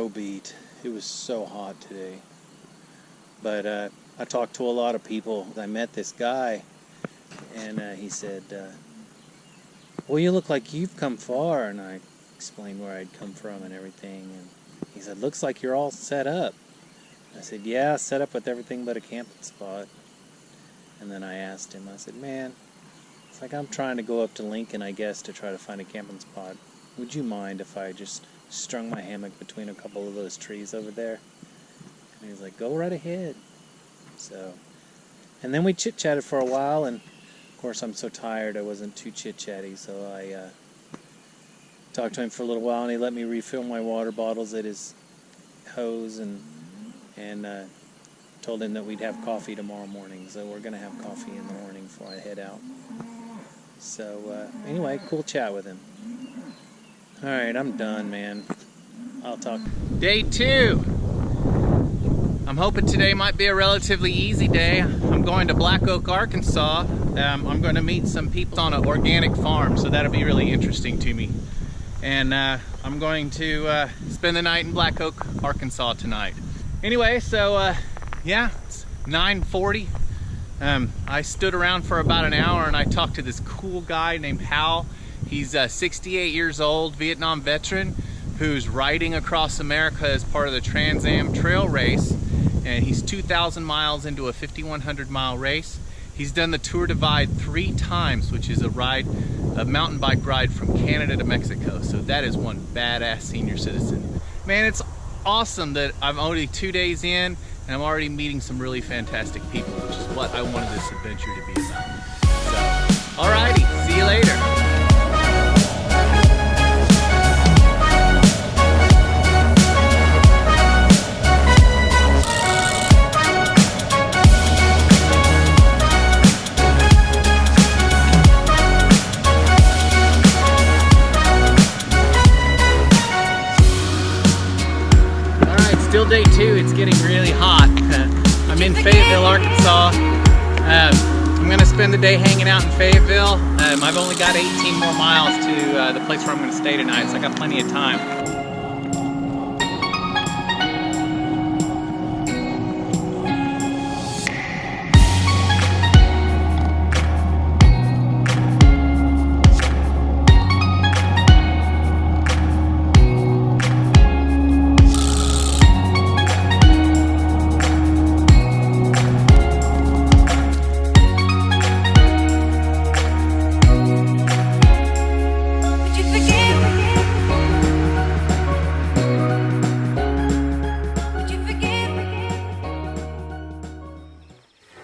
so beat. It was so hot today. But I talked to a lot of people. I met this guy, and he said, well, you look like you've come far. And I explained where I'd come from and everything. And he said, looks like you're all set up. I said, yeah, set up with everything but a camping spot. And then I asked him, I said, man, it's like I'm trying to go up to Lincoln, I guess, to try to find a camping spot. Would you mind if I just strung my hammock between a couple of those trees over there? And he was like, go right ahead. So, and then we chit-chatted for a while, and of course I'm so tired I wasn't too chit-chatty, so I talked to him for a little while, and he let me refill my water bottles at his hose, and told him that we'd have coffee tomorrow morning. So we're going to have coffee in the morning before I head out. So anyway, cool chat with him. Alright, I'm done, man. I'll talk. Day 2. I'm hoping today might be a relatively easy day. I'm going to Black Oak, Arkansas. I'm going to meet some people on an organic farm, so that'll be really interesting to me. And I'm going to spend the night in Black Oak, Arkansas tonight. Anyway, so yeah, it's 9:40. I stood around for about an hour and I talked to this cool guy named Hal. He's 68 years old, Vietnam veteran, who's riding across America as part of the Trans Am Trail Race. And he's 2,000 miles into a 5,100 mile race. He's done the Tour Divide 3 times, which is a mountain bike ride from Canada to Mexico. So that is one badass senior citizen. Man, it's awesome that I'm only 2 days in and I'm already meeting some really fantastic people, which is what I wanted this adventure to be about. So, alrighty, see you later. Still day 2, it's getting really hot. I'm in Fayetteville, Arkansas. I'm going to spend the day hanging out in Fayetteville. I've only got 18 more miles to the place where I'm going to stay tonight, so I got plenty of time.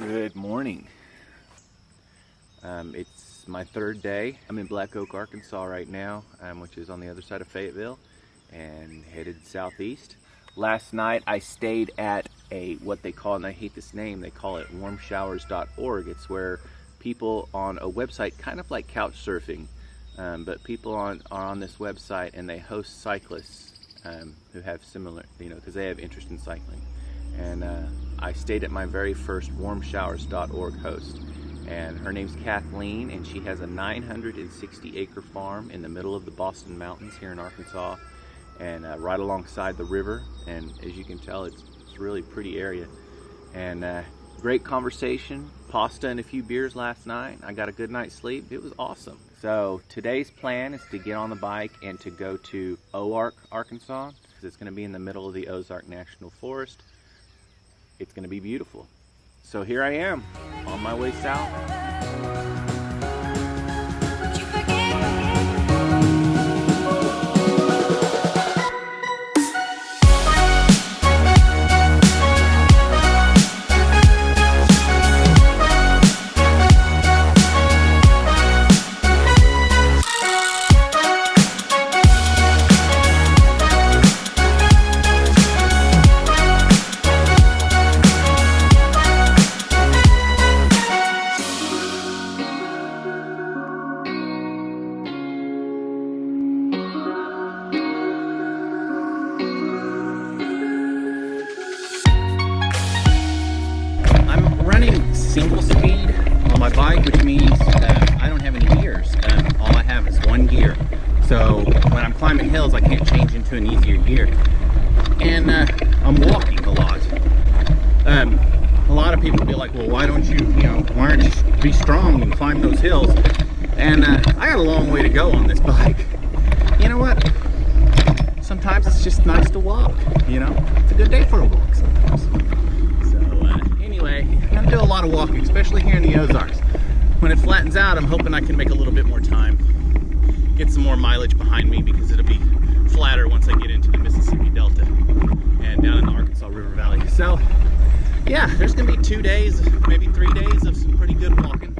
Good morning. It's my 3rd day. I'm in Black Oak, Arkansas right now, which is on the other side of Fayetteville, and headed southeast. Last night I stayed at what they call, and I hate this name, they call it warmshowers.org. It's where people on a website, kind of like couch surfing, but people are on this website and they host cyclists who have similar, because they have interest in cycling. And I stayed at my very first warmshowers.org host, and her name's Kathleen, and she has a 960-acre farm in the middle of the Boston Mountains here in Arkansas, and right alongside the river. And as you can tell, it's a really pretty area. And great conversation, pasta and a few beers last night. I got a good night's sleep. It was awesome. So today's plan is to get on the bike and to go to Ozarks, Arkansas, because it's going to be in the middle of the Ozarks National Forest. It's going to be beautiful. So here I am, on my way south. Single speed on my bike, which means I don't have any gears. All I have is one gear. So when I'm climbing hills, I can't change into an easier gear. and I'm walking a lot. A lot of people be like, well, why don't you, why aren't you be strong and climb those hills? And I got a long way to go on this bike. You know what? Sometimes it's just nice to walk, It's a good day for a walk sometimes. So anyway, I'm gonna do a lot of walking, especially here in the Ozarks. When it flattens out, I'm hoping I can make a little bit more time, get some more mileage behind me, because it'll be flatter once I get into the Mississippi Delta and down in the Arkansas River Valley. So yeah, there's gonna be 2 days, maybe 3 days of some pretty good walking,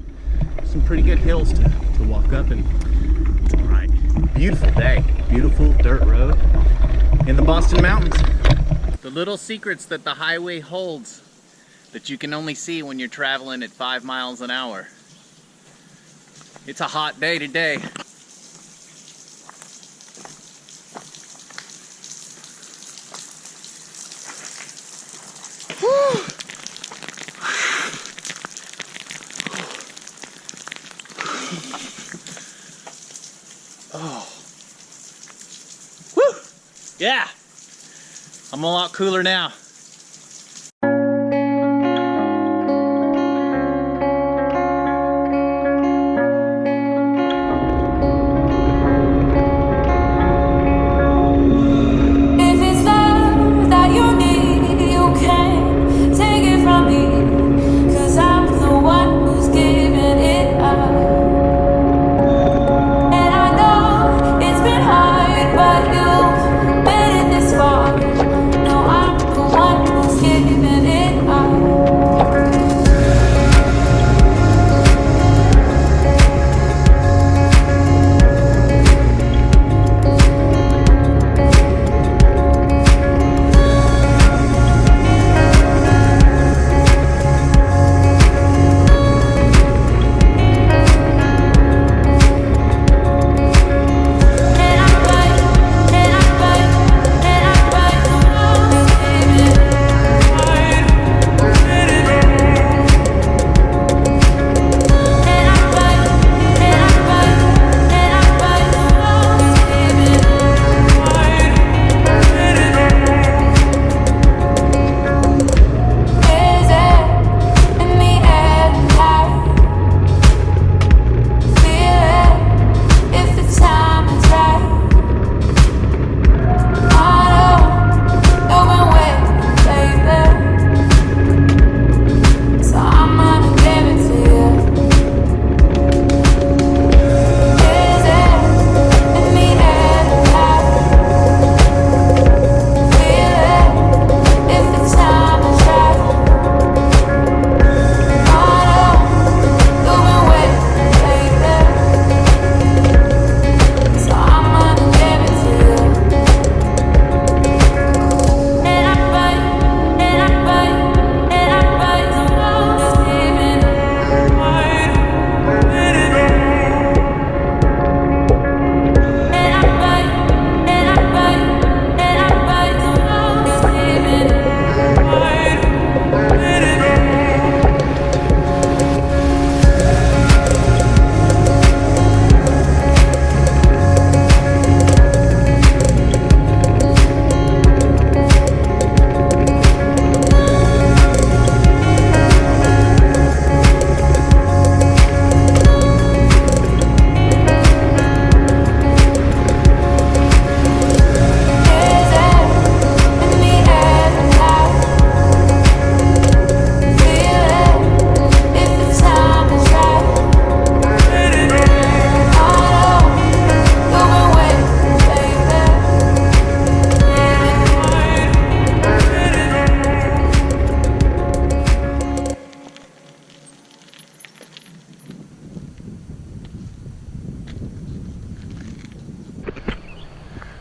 some pretty good hills to walk up, and it's all right. Beautiful day, beautiful dirt road in the Boston Mountains. The little secrets that the highway holds that you can only see when you're traveling at 5 miles an hour. It's a hot day today. Oh. Woo! Yeah! I'm a lot cooler now.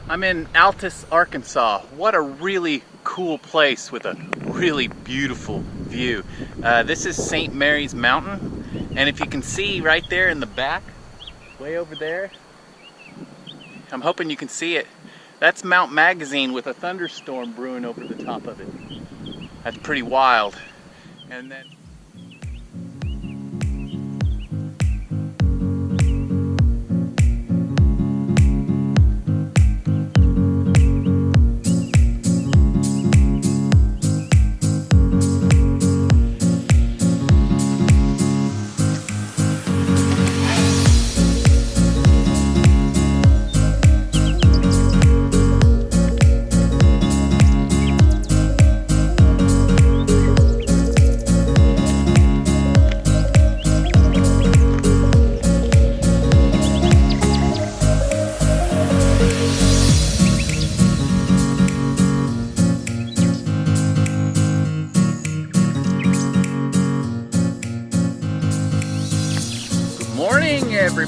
I'm in Altus, Arkansas. What a really cool place with a really beautiful view. This is St. Mary's Mountain, and if you can see right there in the back, way over there, I'm hoping you can see it. That's Mount Magazine with a thunderstorm brewing over the top of it. That's pretty wild. And then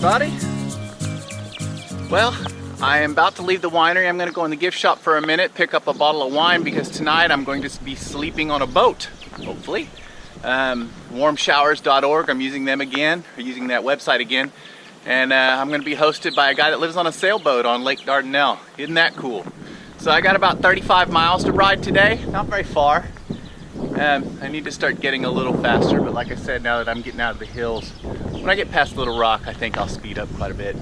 everybody. Well, I am about to leave the winery. I'm going to go in the gift shop for a minute, pick up a bottle of wine, because tonight I'm going to be sleeping on a boat, hopefully. Warmshowers.org, I'm using them again, or using that website again. And I'm going to be hosted by a guy that lives on a sailboat on Lake Dardanelle. Isn't that cool? So I got about 35 miles to ride today, not very far. I need to start getting a little faster, but like I said, now that I'm getting out of the hills, when I get past Little Rock, I think I'll speed up quite a bit.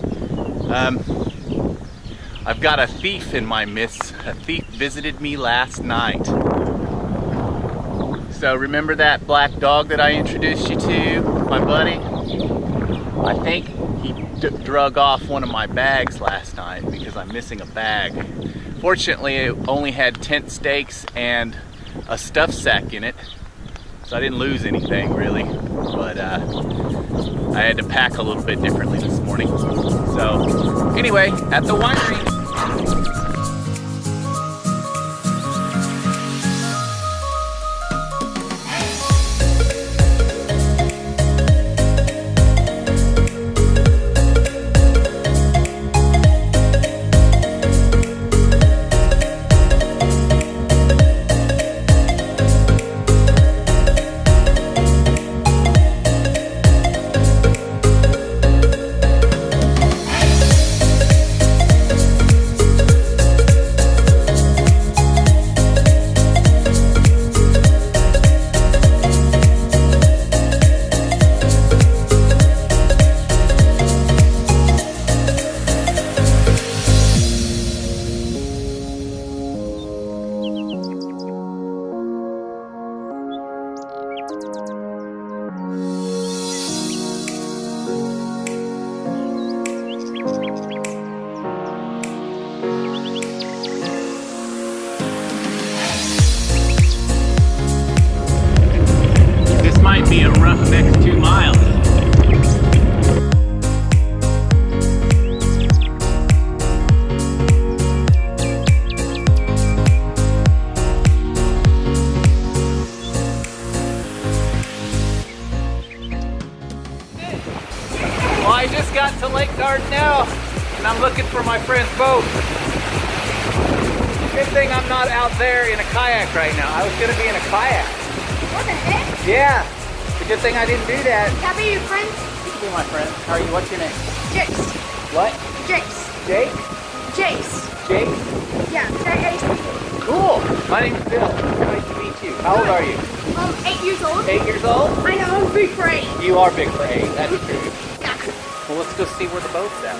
I've got a thief in my midst. A thief visited me last night. So remember that black dog that I introduced you to, my buddy? I think he drug off one of my bags last night because I'm missing a bag. Fortunately, it only had tent stakes and a stuff sack in it, so I didn't lose anything really, but I had to pack a little bit differently this morning. So anyway, at the winery. Might be a rough next 2 miles. Well, I just got to Lake Dardanelle and I'm looking for my friend's boat. Good thing I'm not out there in a kayak right now. I was gonna be in a kayak. What the heck? Yeah. Good thing I didn't do that. Can I be your friend? You can be my friend. How are you? What's your name? Jace. What? Jace. Jake? Jace. Jake? Yeah, J-A-C. Cool. My name's Bill. Nice to meet you. How old are you? 8 years old. 8 years old? I know, I'm big for 8. You are big for 8. That's true. Yeah. Well, let's go see where the boat's at.